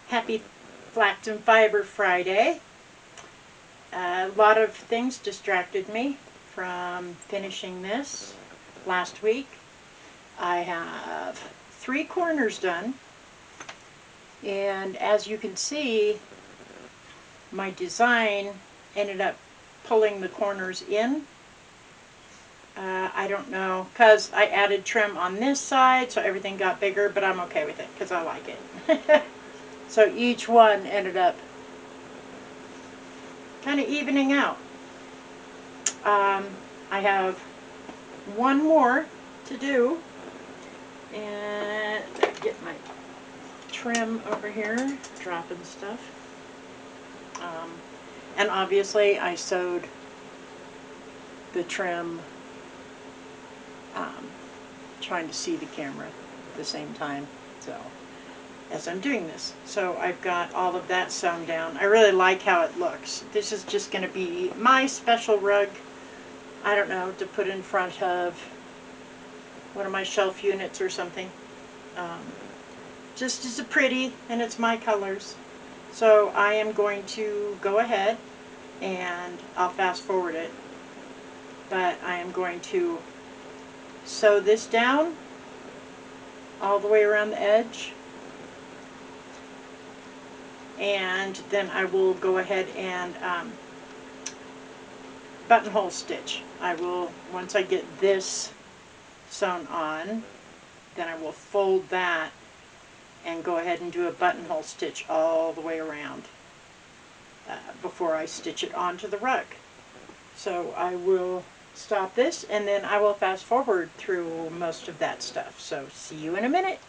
Happy Flax and Fiber Friday. A lot of things distracted me from finishing this last week. I have 3 corners done, and as you can see, my design ended up pulling the corners in. I don't know, because I added trim on this side, so everything got bigger, but I'm okay with it because I like it. So each one ended up kind of evening out. I have one more to do, and get my trim over here, dropping stuff. And obviously I sewed the trim, trying to see the camera at the same time, so as I'm doing this. So I've got all of that sewn down. I really like how it looks. This is just going to be my special rug, I don't know, to put in front of one of my shelf units or something. Just as a pretty, and it's my colors. So I am going to go ahead and I'll fast forward it, but I am going to sew this down all the way around the edge, and then I will go ahead and buttonhole stitch. I will, once I get this sewn on, then I will fold that and go ahead and do a buttonhole stitch all the way around before I stitch it onto the rug. So I will stop this, and then I will fast forward through most of that stuff. So see you in a minute.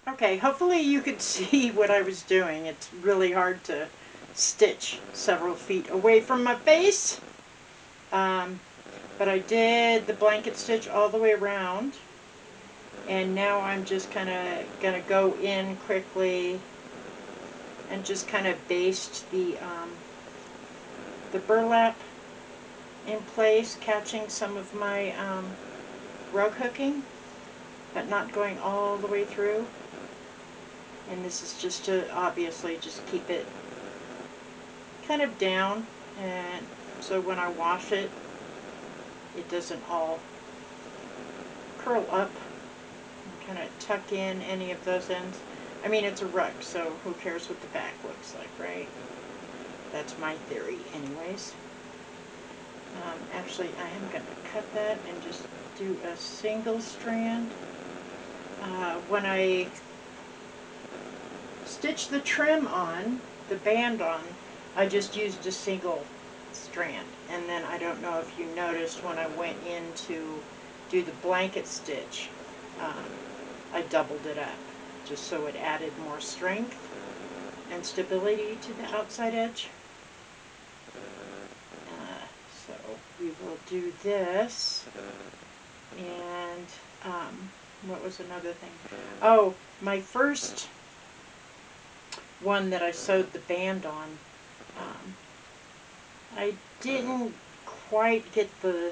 Okay, hopefully you could see what I was doing. It's really hard to stitch several feet away from my face. But I did the blanket stitch all the way around. And now I'm just kind of going to go in quickly and just kind of baste the burlap in place, catching some of my rug hooking, but not going all the way through. And this is just to obviously just keep it kind of down, and so when I wash it, it doesn't all curl up, and kind of tuck in any of those ends. I mean, it's a rug, so who cares what the back looks like, right? That's my theory anyways. Actually, I am going to cut that and just do a single strand. When I stitch the trim on, the band on, I just used a single strand. And then I don't know if you noticed when I went in to do the blanket stitch, I doubled it up just so it added more strength and stability to the outside edge. So we will do this, and what was another thing? Oh, my first one that I sewed the band on, I didn't quite get the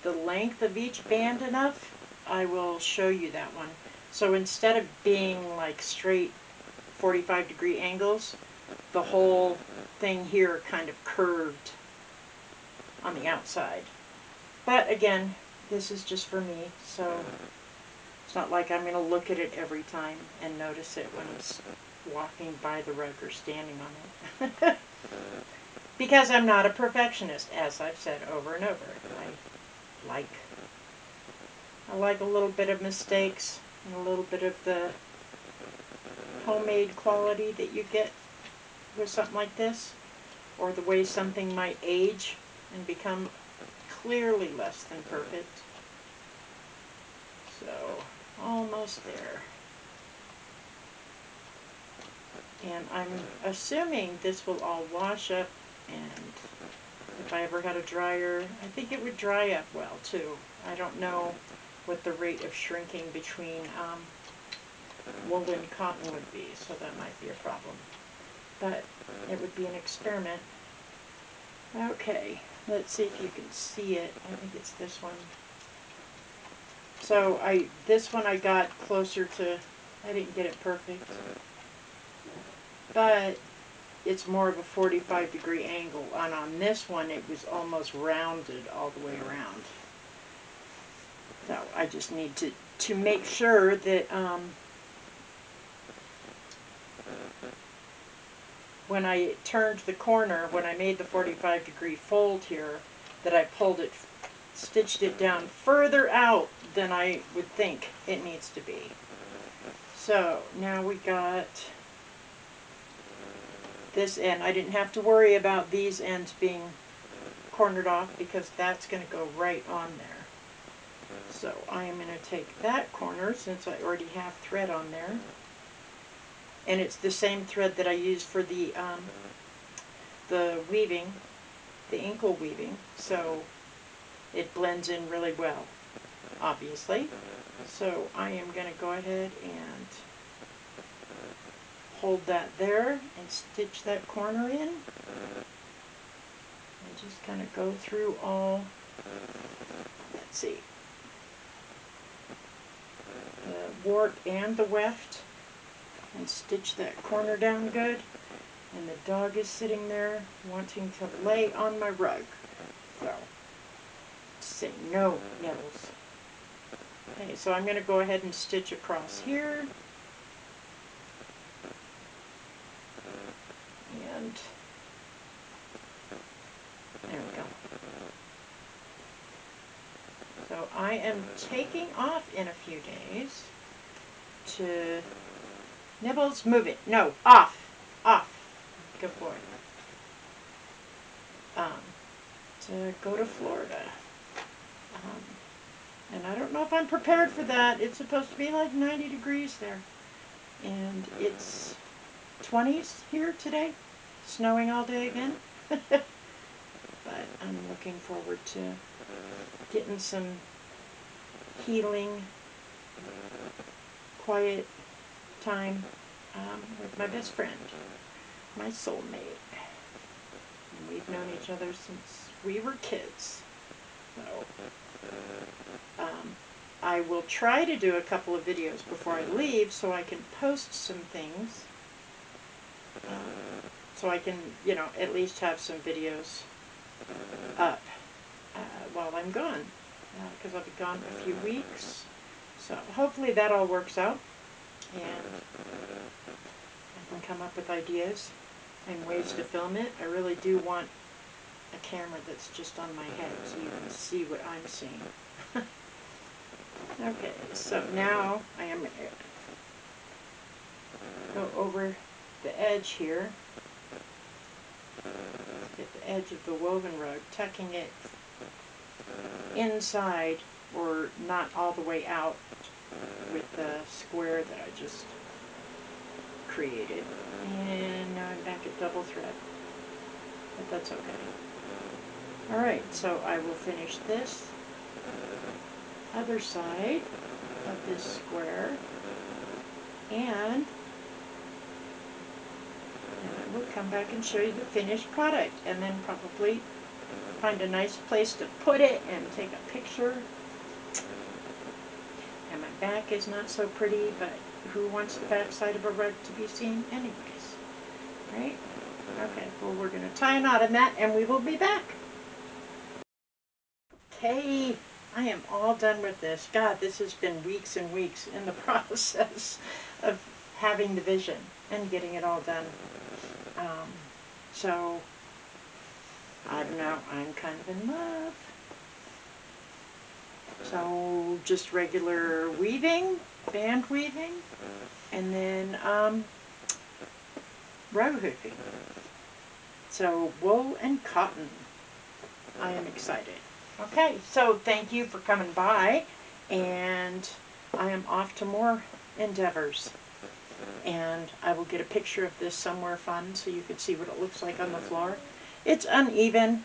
the length of each band enough, I will show you that one. So instead of being like straight 45-degree angles, the whole thing here kind of curved on the outside. But again, this is just for me, so it's not like I'm going to look at it every time and notice it when I'm walking by the rug or standing on it. Because I'm not a perfectionist, as I've said over and over. I like a little bit of mistakes and a little bit of the homemade quality that you get with something like this, or the way something might age and become clearly less than perfect. So, almost there. And I'm assuming this will all wash up, and if I ever had a dryer, I think it would dry up well too. I don't know what the rate of shrinking between wool and cotton would be, so that might be a problem. But it would be an experiment. Okay, let's see if you can see it. I think it's this one. So this one I got closer to, I didn't get it perfect, but it's more of a 45-degree angle, and on this one it was almost rounded all the way around. So I just need to make sure that when I turned the corner, when I made the 45-degree fold here, that I pulled it, stitched it down further out than I would think it needs to be. So now we got this end. I didn't have to worry about these ends being cornered off because that's going to go right on there. So I am going to take that corner, since I already have thread on there, and it's the same thread that I used for the weaving, the ankle weaving, so it blends in really well, obviously. So I am going to go ahead and hold that there and stitch that corner in, and just kind of go through all, let's see, the warp and the weft, and stitch that corner down good. And the dog is sitting there wanting to lay on my rug, so say no, Nibbles. Okay, so I'm going to go ahead and stitch across here, and there we go. So I am taking off in a few days to, Nibbles, move it, no, off, good boy, to go to Florida. And I don't know if I'm prepared for that. It's supposed to be like 90 degrees there. And it's 20s here today. Snowing all day again. But I'm looking forward to getting some healing, quiet time with my best friend, my soulmate. And we've known each other since we were kids. So I will try to do a couple of videos before I leave so I can post some things. So I can, you know, at least have some videos up while I'm gone. Because I'll be gone a few weeks. So hopefully that all works out. And I can come up with ideas and ways to film it. I really do want a camera that's just on my head so you can see what I'm seeing. Okay, so now I am going to go over the edge here, get the edge of the woven rug, tucking it inside or not all the way out with the square that I just created. And now I'm back at double thread, but that's okay. Alright, so I will finish this other side of this square, and I will come back and show you the finished product, and then probably find a nice place to put it and take a picture. And my back is not so pretty, but who wants the back side of a rug to be seen anyways? Right? Okay, well we're going to tie a knot in that and we will be back. Okay, I am all done with this. God, this has been weeks and weeks in the process of having the vision and getting it all done. So, I don't know, I'm kind of in love. So, just regular weaving, band weaving, and then rug hooping. So, wool and cotton. I am excited. Okay, so thank you for coming by, and I am off to more endeavors. And I will get a picture of this somewhere fun so you can see what it looks like on the floor. It's uneven,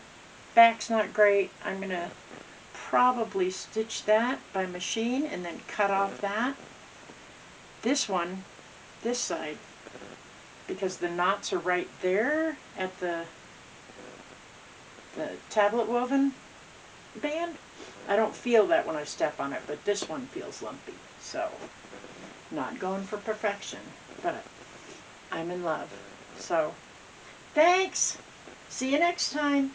back's not great. I'm going to probably stitch that by machine and then cut off that. This one, this side, because the knots are right there at the tablet woven band. I don't feel that when I step on it, but this one feels lumpy. So, not going for perfection, but I'm in love. So, thanks. See you next time.